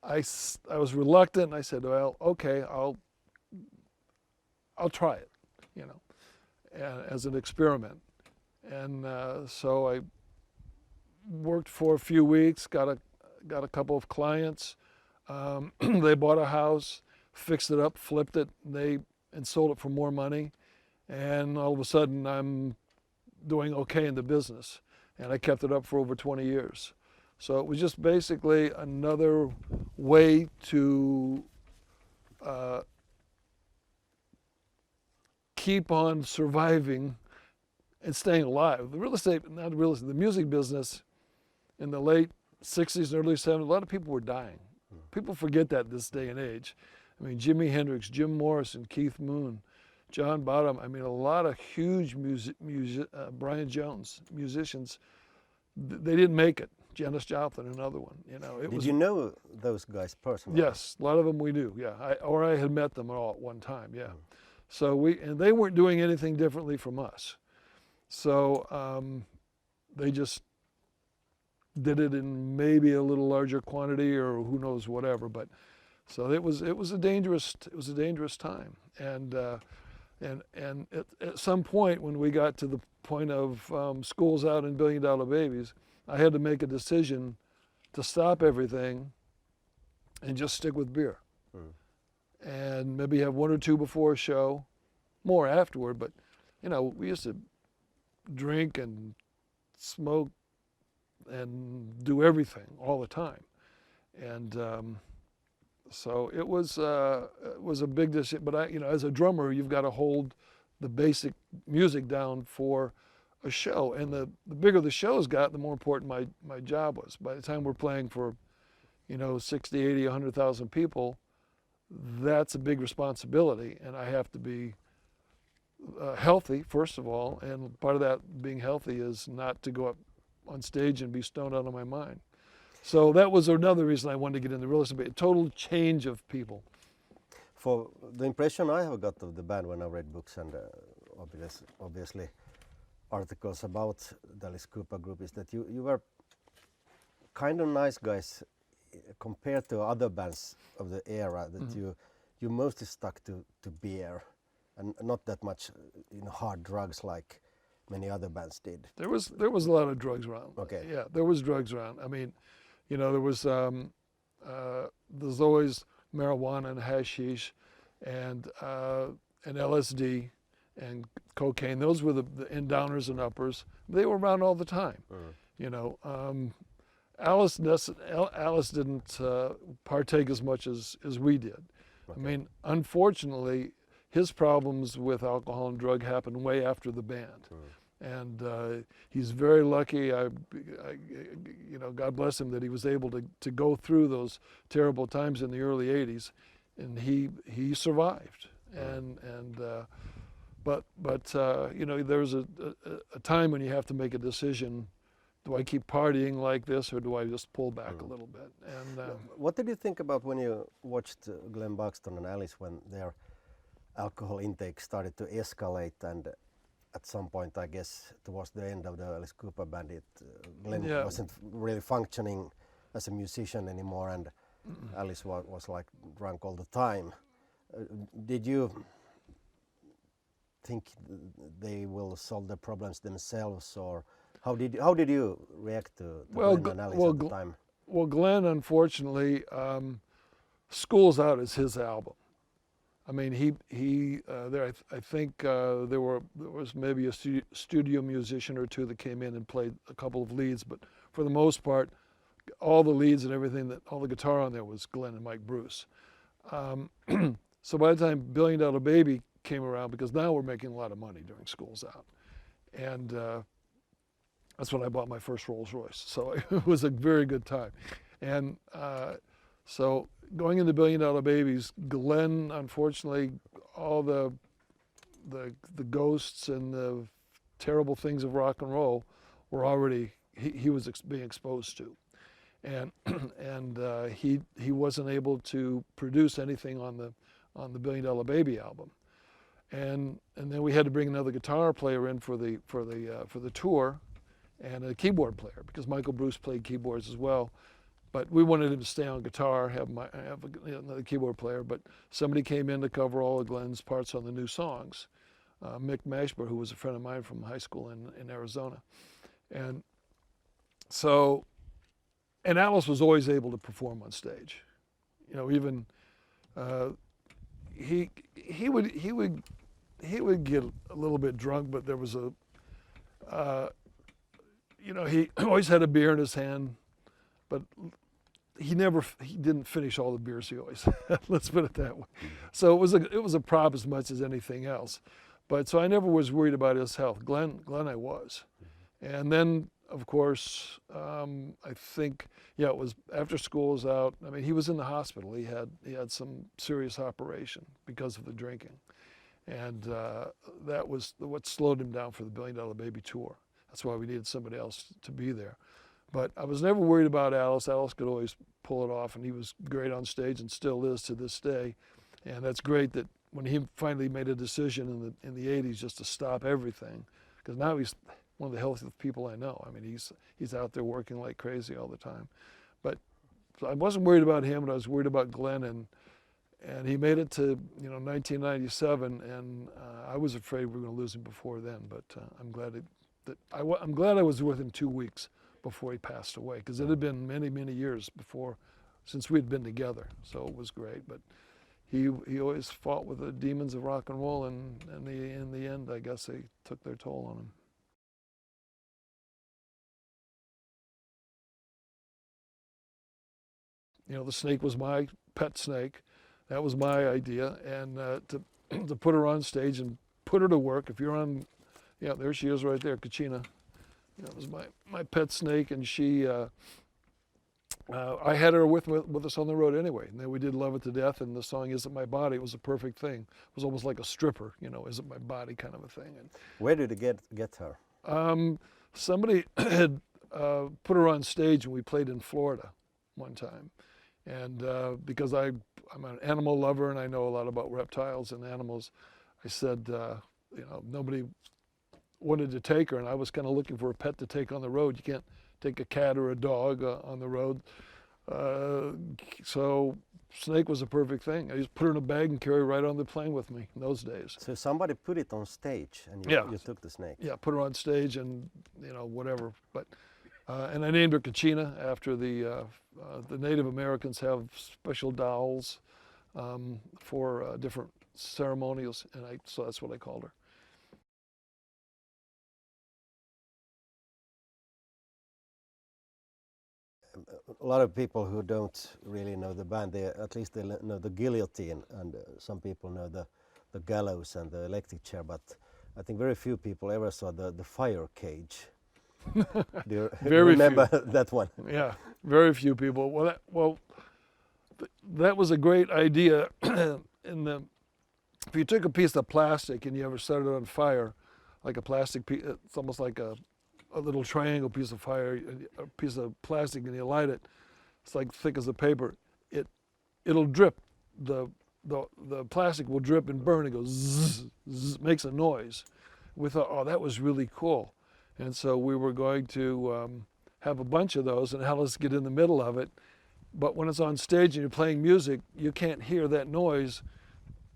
I was reluctant. I said, well, okay, I'll try it, you know, as an experiment. And so I worked for a few weeks, got a couple of clients. They bought a house, fixed it up, flipped it, and sold it for more money. And all of a sudden, I'm doing okay in the business. And I kept it up for over 20 years. So it was just basically another way to keep on surviving and staying alive. The music business in the late 60s and early 70s, a lot of people were dying. People forget that this day and age. I mean, Jimi Hendrix, Jim Morrison, Keith Moon, John Bonham, I mean, a lot of huge Brian Jones musicians, they didn't make it. Janis Joplin, another one. You know, Did you know those guys personally? Yes, a lot of them we knew. Yeah, I had met them all at one time. Yeah, so and they weren't doing anything differently from us. So they just did it in maybe a little larger quantity or who knows whatever. But so it was a dangerous time. And at some point when we got to the point of Schools Out and $1 Billion Babies, I had to make a decision to stop everything and just stick with beer. And maybe have one or two before a show, more afterward. But, you know, we used to drink and smoke and do everything all the time. And so it was a big decision. But you know, as a drummer, you've got to hold the basic music down for a show. And the bigger the shows got, the more important my job was. By the time we're playing for, you know, 60, 80, 100,000 people, that's a big responsibility. And I have to be healthy, first of all. And part of that being healthy is not to go up on stage and be stoned out of my mind. So that was another reason I wanted to get into real estate. A total change of people. For the impression I have got of the band when I read books and obviously articles about the Alice Cooper group is that you were kind of nice guys compared to other bands of the era, that you mostly stuck to beer and not that much hard drugs like many other bands did. There was a lot of drugs around. Okay. Yeah, there was drugs around. I mean, you know, there's always marijuana and hashish and LSD and cocaine. Those were the downers and uppers. They were around all the time. You know, Alice didn't partake as much as we did. Okay. I mean, unfortunately, his problems with alcohol and drug happened way after the band. And he's very lucky, you know, God bless him, that he was able to go through those terrible times in the early 80s, and he survived. But you know, there's a time when you have to make a decision. Do I keep partying like this, or do I just pull back a little bit? And what did you think about when you watched Glenn Buxton and Alice when their alcohol intake started to escalate, and at some point, I guess, towards the end of the Alice Cooper band, Glenn wasn't really functioning as a musician anymore, and Alice was like drunk all the time. Did you think they will solve the problems themselves, or how did you react to Glenn and Alice at the time? Well, Glenn, unfortunately, Schools Out is his album. I mean, I think there was maybe a studio musician or two that came in and played a couple of leads, but for the most part, all the leads and everything, all the guitar on there was Glenn and Mike Bruce. So by the time $1 Billion Baby came around, because now we're making a lot of money during Schools Out, and that's when I bought my first Rolls Royce. So it was a very good time, and so going into $1 Billion Babies, Glenn, unfortunately, all the ghosts and the terrible things of rock and roll were already he was being exposed to, and he wasn't able to produce anything on the $1 Billion Baby album, and then we had to bring another guitar player in for the tour, and a keyboard player, because Michael Bruce played keyboards as well. But we wanted him to stay on guitar, have another keyboard player. But somebody came in to cover all of Glenn's parts on the new songs. Mick Mashburn, who was a friend of mine from high school in Arizona. And so, and Alice was always able to perform on stage. You know, even he would get a little bit drunk, but there was you know, he always had a beer in his hand, but he didn't finish all the beers he always had. Let's put it that way. So it was a prop as much as anything else. But so I never was worried about his health. Glenn I was. And then, of course, I think, yeah, it was after school was out. I mean, he was in the hospital. He had some serious operation because of the drinking. And that was what slowed him down for the $1 Billion Baby tour. That's why we needed somebody else to be there. But I was never worried about Alice. Alice could always pull it off, and he was great on stage and still is to this day. And that's great that when he finally made a decision in the 80s just to stop everything, because now he's one of the healthiest people I know. I mean, he's out there working like crazy all the time. But so I wasn't worried about him, but I was worried about Glenn, and he made it to 1997, and I was afraid we were going to lose him before then. But I'm glad I'm glad I was with him 2 weeks before he passed away, because it had been many, many years since we'd been together. So it was great. But he always fought with the demons of rock and roll, and in the end, I guess they took their toll on him. You know, the snake was my pet snake. That was my idea, and to put her on stage and put her to work. If you're on, yeah, there she is right there, Kachina. That was my pet snake, and she. I had her with us on the road anyway. And then we did "Love It to Death," and the song "Isn't My Body" was a perfect thing. It was almost like a stripper, "Isn't My Body" kind of a thing. And where did you get her? Somebody had put her on stage, and we played in Florida one time. And because I'm an animal lover and I know a lot about reptiles and animals, I said, nobody wanted to take her, and I was kind of looking for a pet to take on the road. You can't take a cat or a dog on the road. So snake was a perfect thing. I just put her in a bag and carry her right on the plane with me in those days. So somebody put it on stage, and you took the snake. Yeah, put her on stage, and whatever. But and I named her Kachina after the Native Americans have special dolls for different ceremonials, and so that's what I called her. A lot of people who don't really know the band, at least they know the guillotine, and some people know the gallows and the electric chair, but I think very few people ever saw the fire cage. Do you remember that one? Yeah, very few people. That was a great idea. If you took a piece of plastic and you ever set it on fire, like a plastic piece, it's almost like a little triangle piece of fire, a piece of plastic, and you light it. It's like thick as a paper. It'll drip. The plastic will drip and burn. It goes zzz, zzz, makes a noise. We thought, oh, that was really cool. And so we were going to have a bunch of those and have us get in the middle of it. But when it's on stage and you're playing music, you can't hear that noise,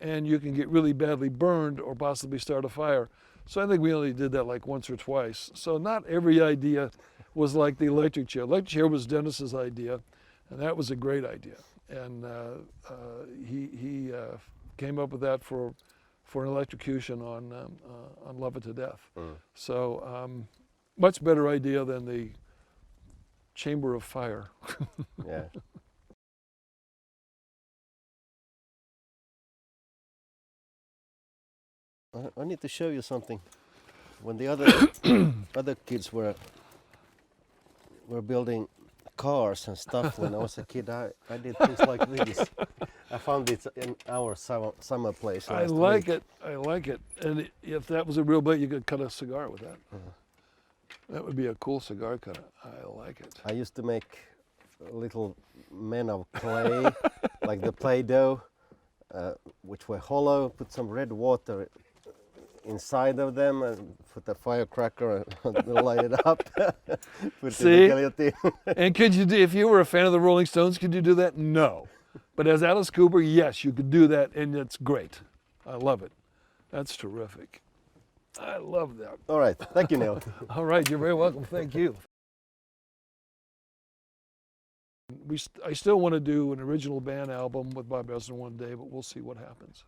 and you can get really badly burned or possibly start a fire. So I think we only did that like once or twice. So not every idea was like the electric chair. Electric chair was Dennis's idea, and that was a great idea. And he came up with that for an electrocution on "Love It to Death." So much better idea than the chamber of fire. Yeah. I need to show you something. When the other kids were building cars and stuff, when I was a kid, I did things like this. I found it in our summer place. I like it. And if that was a real blade, you could cut a cigar with that. That would be a cool cigar cutter. I like it. I used to make little men of clay, like the Play-Doh, which were hollow, put some red water inside of them and put a firecracker and light it up. Put See? in the guillotine. And could you do, if you were a fan of the Rolling Stones, could you do that? No. But as Alice Cooper, yes, you could do that, and it's great. I love it. That's terrific. I love that. All right, thank you, Neal. All right, you're very welcome. Thank you. I still want to do an original band album with Bob Ezrin one day, but we'll see what happens.